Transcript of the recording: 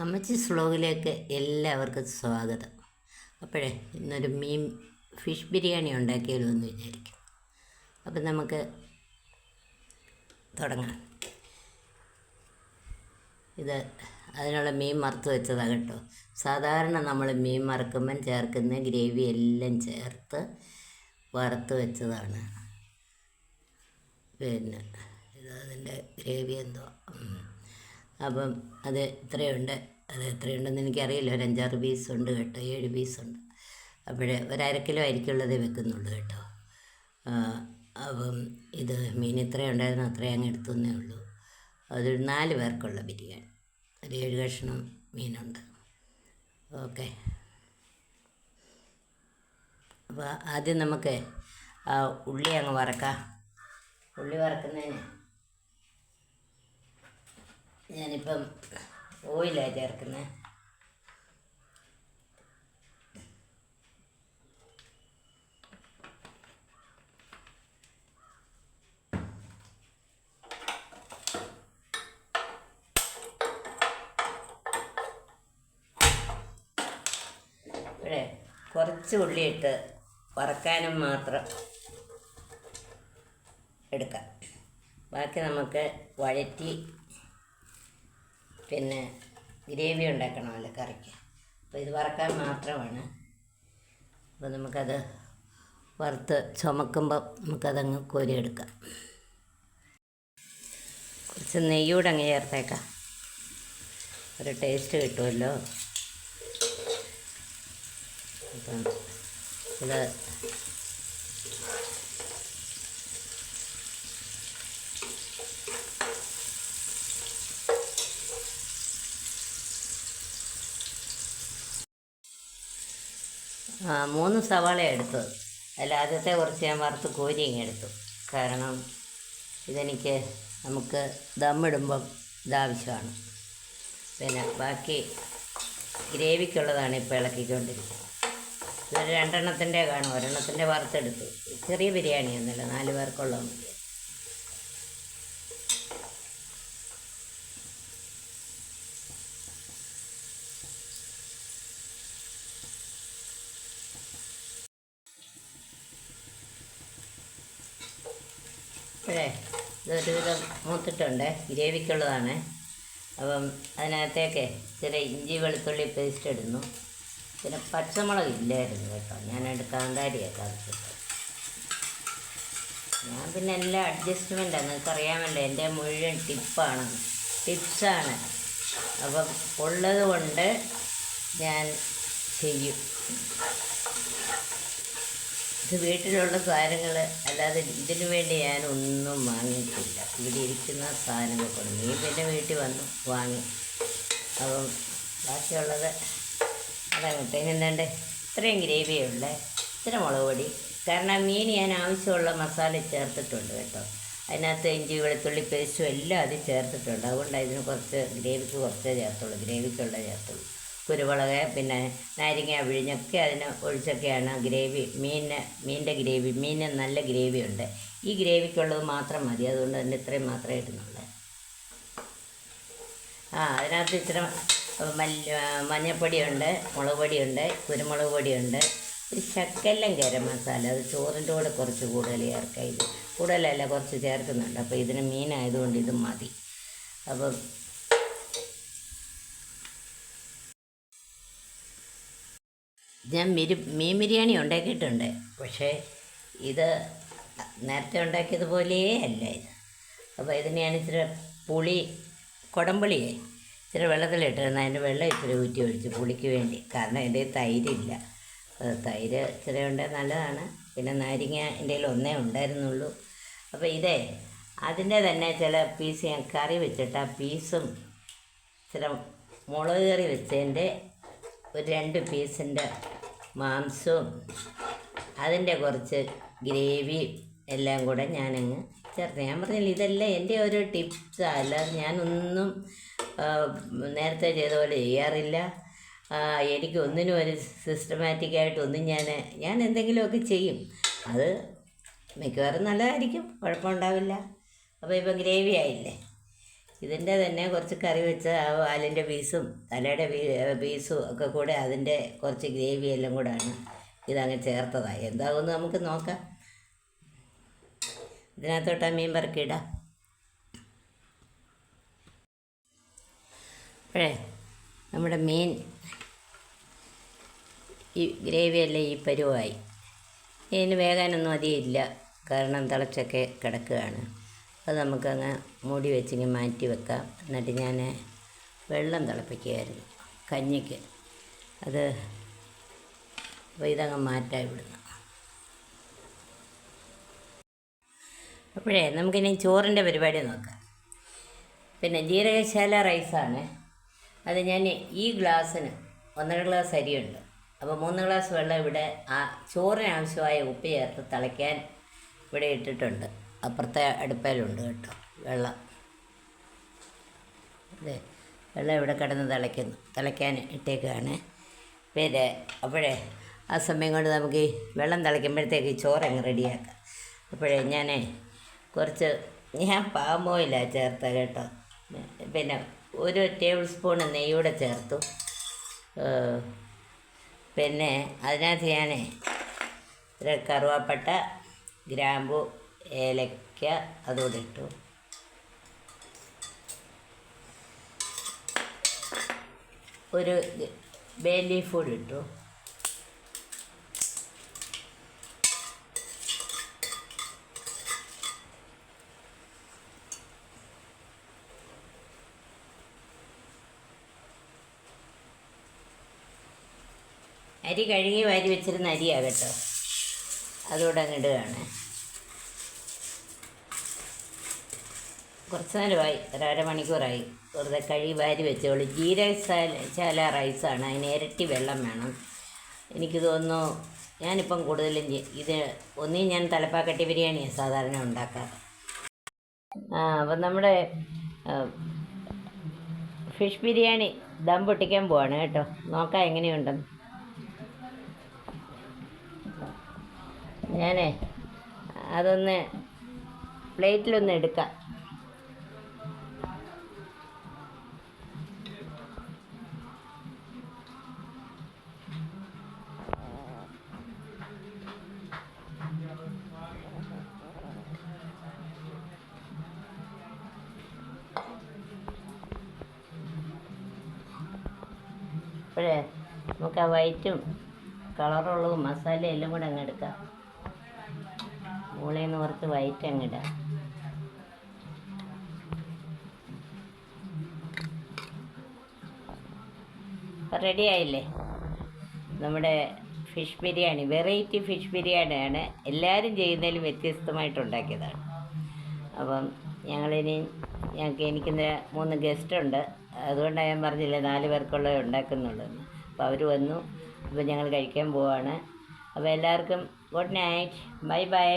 അമ്മച്ചീസ് വ്ലോഗിലേക്ക് എല്ലാവർക്കും സ്വാഗതം. അപ്പോഴേ ഇന്നൊരു ഫിഷ് ബിരിയാണി ഉണ്ടാക്കിയാലോ എന്ന് വിചാരിക്കും. അപ്പം നമുക്ക് തുടങ്ങാം. അതിനുള്ള മീൻ വറുത്ത് വെച്ചതാണ് കേട്ടോ. സാധാരണ നമ്മൾ മീൻ വറുക്കുമ്പം ചേർക്കുന്ന ഗ്രേവി എല്ലാം ചേർത്ത് വറുത്ത് വെച്ചതാണ്. പിന്നെ അതിൻ്റെ ഗ്രേവി എന്തോ അപ്പം അത് എത്രയുണ്ടെന്ന് എനിക്കറിയില്ല. ഒരു 5-6 പീസുണ്ട് കേട്ടോ, 7 പീസുണ്ട്. അപ്പോഴേ ഒരു 1/2 കിലോ ആയിരിക്കുള്ളതേ വെക്കുന്നുള്ളൂ കേട്ടോ. അപ്പം ഇത് മീൻ ഇത്രയും ഉണ്ടായിരുന്നു, അത്രയും അങ്ങ് എടുത്തേ ഉള്ളൂ. അതൊരു 4 പേർക്കുള്ള ബിരിയാണി. ഒരു 7 കഷ്ണം മീനുണ്ട്. ഓക്കെ. അപ്പോൾ ആദ്യം നമുക്ക് ഉള്ളി അങ്ങ് വറക്കാം. ഉള്ളി വറക്കുന്നതിന് ഞാനിപ്പം ഓയിലാണ് ചേർക്കുന്നത്. ഇവിടെ കുറച്ച് ഉള്ളിയിട്ട് വറക്കാനും മാത്രം എടുക്കാം. ബാക്കി നമുക്ക് വഴറ്റി പിന്നെ ഗ്രേവി ഉണ്ടാക്കണമല്ലോ കറിക്ക്. അപ്പോൾ ഇത് വറക്കാൻ മാത്രമാണ്. അപ്പോൾ നമുക്കത് വറുത്ത് ചുമക്കുമ്പോൾ നമുക്കതങ്ങ് കോരിയെടുക്കാം. കുറച്ച് നെയ്യൂടെ അങ്ങ് ചേർത്തേക്കാം, ഒരു ടേസ്റ്റ് കിട്ടുമല്ലോ. അപ്പം ഇത് 3 സവാള എടുത്തത്. അതിൽ ആദ്യത്തെ കുറച്ച് ഞാൻ വറുത്ത് കോരി എടുത്തു. കാരണം നമുക്ക് ദമ്മിടുമ്പം ഇതാവശ്യമാണ്. പിന്നെ ബാക്കി ഗ്രേവിക്കുള്ളതാണ് ഇപ്പോൾ ഇളക്കിക്കൊണ്ടിരിക്കുന്നത്. ഇതൊരു 2 എണ്ണത്തിൻ്റെ കാണും. 1 എണ്ണത്തിൻ്റെ വറുത്തെടുത്തു. ചെറിയ ബിരിയാണിയൊന്നുമില്ല, 4 പേർക്കുള്ള മതി. അപ്പോഴേ ഇതൊരുവിധം മൂത്തിട്ടുണ്ട്, ഗ്രേവിക്കുള്ളതാണ്. അപ്പം അതിനകത്തേക്ക് ഇച്ചിരി ഇഞ്ചി വെളുത്തുള്ളി പേസ്റ്റ് ഇടുന്നു. പിന്നെ പച്ചമുളക് ഇല്ലായിരുന്നു കേട്ടോ, ഞാനത് കാന്താരിയൊക്കെ അരച്ചിട്ട്. ഞാൻ പിന്നെ എല്ലാം അഡ്ജസ്റ്റ്മെൻറ്റാണ്, നിങ്ങൾക്കറിയാമല്ലോ. എൻ്റെ മുഴുവൻ ടിപ്സാണ്. അപ്പം ഉള്ളത് കൊണ്ട് ഞാൻ ചെയ്യും. ഇത് വീട്ടിലുള്ള സാധനങ്ങൾ, അല്ലാതെ ഇതിനു വേണ്ടി ഞാനൊന്നും വാങ്ങിയിട്ടില്ല. ഇവിടെ ഇരിക്കുന്ന സാധനങ്ങൾ കൊണ്ട് മീൻ പിന്നെ വീട്ടിൽ വന്നു വാങ്ങി. അപ്പം ബാക്കിയുള്ളത് അതങ്ങോട്ട് എന്താണ്ട് ഇത്രയും ഗ്രേവിയുള്ളേ, ഇത്ര മുളക് പൊടി. കാരണം മീൻ ഞാൻ ആവശ്യമുള്ള മസാല ചേർത്തിട്ടുണ്ട് കേട്ടോ. അതിനകത്ത് ഇഞ്ചി വെളുത്തുള്ളി പേസ്റ്റും എല്ലാം അത് ചേർത്തിട്ടുണ്ട്. അതുകൊണ്ടാണ് ഇതിന് കുറച്ച് ഗ്രേവിക്ക് കുറച്ചേ ചേർത്തുള്ളൂ, ഗ്രേവിക്കുള്ള ചേർത്തുള്ളൂ. കുരുമുളക് പിന്നെ നാരങ്ങ പിഴിഞ്ഞൊക്കെ അതിന് ഒഴിച്ചൊക്കെയാണ് ഗ്രേവി. മീനിൻ്റെ ഗ്രേവി, മീനിന് നല്ല ഗ്രേവി ഉണ്ട്. ഈ ഗ്രേവിക്കുള്ളത് മാത്രം മതി, അതുകൊണ്ട് തന്നെ ഇത്രയും മാത്രമേ ഇടുന്നുള്ളൂ. അതിനകത്ത് ഇച്ചിരി മഞ്ഞൾപ്പൊടിയുണ്ട്, മുളക് പൊടിയുണ്ട്, കുരുമുളക് പൊടിയുണ്ട്, ഒരു ശകലം ഗരം മസാല. അത് ചോറിൻ്റെ കൂടെ കുറച്ച് കൂടുതൽ ചേർക്കാം. ഇത് കൂടുതലല്ല, കുറച്ച് ചേർക്കുന്നുണ്ട്. അപ്പോൾ ഇതിന് മീനായതുകൊണ്ട് ഇത് മതി. അപ്പം ഞാൻ മീൻ ബിരിയാണി ഉണ്ടാക്കിയിട്ടുണ്ട്, പക്ഷേ ഇത് നേരത്തെ ഉണ്ടാക്കിയതുപോലെയേ അല്ല ഇത്. അപ്പോൾ ഇതിന് ഞാൻ ഇച്ചിരി കുടംപുളിയെ ഇച്ചിരി വെള്ളത്തിലിട്ടിരുന്ന അതിൻ്റെ വെള്ളം ഇച്ചിരി ഊറ്റി ഒഴിച്ച് പുളിക്ക് വേണ്ടി. കാരണം എൻ്റെ തൈരില്ല. തൈര് ഇച്ചിരി ഉണ്ടെങ്കിൽ നല്ലതാണ്. പിന്നെ നാരങ്ങ എൻ്റെ കയ്യിൽ ഒന്നേ ഉണ്ടായിരുന്നുള്ളൂ. അപ്പോൾ അതിൻ്റെ തന്നെ ചില പീസ് ഞാൻ കറി വെച്ചിട്ട് ആ പീസും ഇച്ചിരി മുളക് കറി വെച്ചതിൻ്റെ ഒരു 2 പീസിൻ്റെ മാംസവും അതിൻ്റെ കുറച്ച് ഗ്രേവി എല്ലാം കൂടെ ഞാനങ്ങ് ചേർത്ത്. ഞാൻ പറഞ്ഞില്ല, ഇതെല്ലാം എൻ്റെ ഒരു ടിപ്സാണ്, അല്ലാതെ ഞാനൊന്നും നേരത്തെ ചെയ്ത പോലെ ചെയ്യാറില്ല. എനിക്ക് ഒന്നിനും ഒരു സിസ്റ്റമാറ്റിക്കായിട്ടൊന്നും ഞാൻ എന്തെങ്കിലുമൊക്കെ ചെയ്യും. അത് മിക്കവാറും നല്ലതായിരിക്കും, കുഴപ്പമുണ്ടാവില്ല. അപ്പോൾ ഇപ്പം ഗ്രേവി ആയില്ലേ, ഇതിൻ്റെ തന്നെ കുറച്ച് കറി വെച്ച് ആ വാലിൻ്റെ പീസും തലയുടെ പീസും ഒക്കെ കൂടെ അതിൻ്റെ കുറച്ച് ഗ്രേവി എല്ലാം കൂടെയാണ് ഇതങ്ങ് ചേർത്തതായി. എന്താകുമെന്ന് നമുക്ക് നോക്കാം. ഇതിനകത്തോട്ട് മീൻ പെറുക്കിയിടാം. അപ്പോഴേ നമ്മുടെ മീൻ ഈ ഗ്രേവിയെല്ലാം ഈ പരുവായി. ഇതിന് വേകാനൊന്നും അധികം ഇല്ല, കാരണം തിളച്ചൊക്കെ കിടക്കുകയാണ്. അത് നമുക്കങ്ങ് മൂടി വെച്ചിങ്ങനെ മാറ്റി വെക്കാം. എന്നിട്ട് ഞാൻ വെള്ളം തിളപ്പിക്കുകയായിരുന്നു കഞ്ഞിക്ക്. അത് അപ്പോൾ ഇതങ്ങ് മാറ്റാൻ ഇവിടുന്ന്. അപ്പോഴേ നമുക്കിനി ചോറിൻ്റെ പരിപാടി നോക്കാം. പിന്നെ ജീരകശാല റൈസാണ്. അത് ഞാൻ ഈ ഗ്ലാസ്സിന് 1.5 ഗ്ലാസ് അരിയുണ്ട്. അപ്പോൾ 3 ഗ്ലാസ് വെള്ളം ഇവിടെ ആ ചോറിന് ആവശ്യമായ ഉപ്പ് ചേർത്ത് തിളയ്ക്കാൻ ഇവിടെ ഇട്ടിട്ടുണ്ട്. അപ്പുറത്തെ അടുപ്പയിലുണ്ട് കേട്ടോ വെള്ളം. അതെ, വെള്ളം ഇവിടെ കിടന്ന് തിളയ്ക്കാൻ ഇട്ടേക്കാണ്. പിന്നെ അപ്പോഴേ ആ സമയം കൊണ്ട് നമുക്ക് ഈ വെള്ളം തിളയ്ക്കുമ്പോഴത്തേക്ക് ഈ ചോറങ്ങ് റെഡിയാക്കാം. അപ്പോഴേ ഞാൻ പാം ഓയിലാണ് ചേർത്ത കേട്ടോ. പിന്നെ 1 ടേബിൾ സ്പൂൺ നെയ്യൂടെ ചേർത്തു. പിന്നെ അതിനകത്ത് ഞാൻ കറുവാപ്പട്ട, ഗ്രാമ്പു, ഏലക്ക അതുകൂടെ ഇട്ടു. ഒരു ബേ ലീഫ് കൂടി ഇട്ടു. അരി കഴുകി വാരി വെച്ചിരുന്ന അരിയാണ് കേട്ടോ, അതുകൂടെ അങ്ങ് ഇടുകയാണ്. കുറച്ച് നേരമായി, 1.5 മണിക്കൂറായി വെറുതെ കഴുകി വാരി വെച്ചോളൂ. ജീരകശാല റൈസാണ്, അതിന് ഇരട്ടി വെള്ളം വേണം. എനിക്ക് തോന്നുന്നു ഞാനിപ്പം കൂടുതലും ഇത് ഞാൻ തലപ്പാക്കട്ടി ബിരിയാണിയാണ് സാധാരണ ഉണ്ടാക്കാറ്. അപ്പം നമ്മുടെ ഫിഷ് ബിരിയാണി ദം പൊട്ടിക്കാൻ പോവാണ് കേട്ടോ. നോക്കാം എങ്ങനെയുണ്ടെന്ന്. ഞാനേ അതൊന്ന് പ്ലേറ്റിലൊന്ന് എടുക്കാം. അപ്പോഴേ നമുക്ക് ആ വൈറ്റും കളറുള്ളതും മസാല എല്ലാം കൂടെ അങ്ങ് എടുക്കാം. മുകളിൽ നിന്ന് കുറച്ച് വൈറ്റ് അങ്ങിടാം. റെഡി ആയില്ലേ നമ്മുടെ ഫിഷ് ബിരിയാണി. വെറൈറ്റി ഫിഷ് ബിരിയാണിയാണ്, എല്ലാവരും ചെയ്യുന്നതിലും വ്യത്യസ്തമായിട്ട് ഉണ്ടാക്കിയതാണ്. അപ്പം എനിക്കിന്ന് 3 ഗസ്റ്റുണ്ട്. അതുകൊണ്ടാണ് ഞാൻ പറഞ്ഞില്ലേ 4 പേർക്കുള്ളത് ഉണ്ടാക്കുന്നുള്ളൂ. അപ്പോൾ അവർ വന്നു. അപ്പോൾ ഞങ്ങൾ കഴിക്കാൻ പോവാണ്. അപ്പോൾ എല്ലാവർക്കും ഗുഡ് നൈറ്റ്, ബൈ ബൈ.